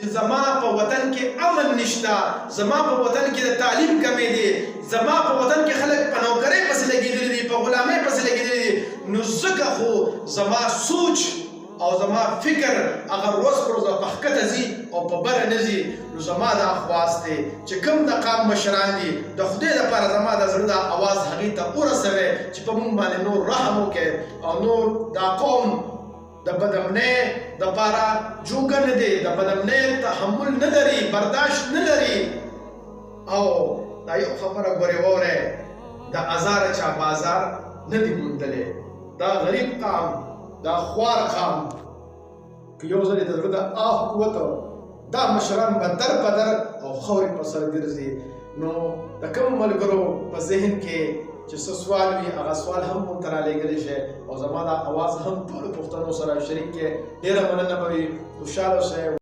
چې زما په وطن کې امن نشته، زما په وطن کې د تعلیم کمی دی، زما په وطن کې خلک په نوکرۍ پسې لګېدلي دي، په غلامۍ پسې لګېدلي دي، نو ځکه خو زما سوچ او زما فکر هغه روز پر ورځ په ښکته ځي او په بره نه ځي. نو زما دا خواست دی چې کوم د قام مشران دي د خدای دپاره زما د زړه دا اواز هغې ته ورسوئ چې په موږ باندې نور رحم وکړئ او نور دا قوم د بدامنۍ دپاره جوګه نه دی، د بدامنۍ تحمل نه لري، برداشت نه لري. او دا یو خبره ګورې واورئ، د ازاره چا بازار نه دی موندلی. دا غریب قام، دا خوار قام که یو ځل یې د زړه د آه قوت دا مشران به در په در او خاورې په سر ګرځي. نو د کوم ملګرو په ذهن کې چې څه سوال وي هغه سوال هم موږ ته رالیږلی شي او زما دا اواز هم ټولو پښتنو سره شریک کړي. ډېره مننه به وي، خوشحاله اوسئ.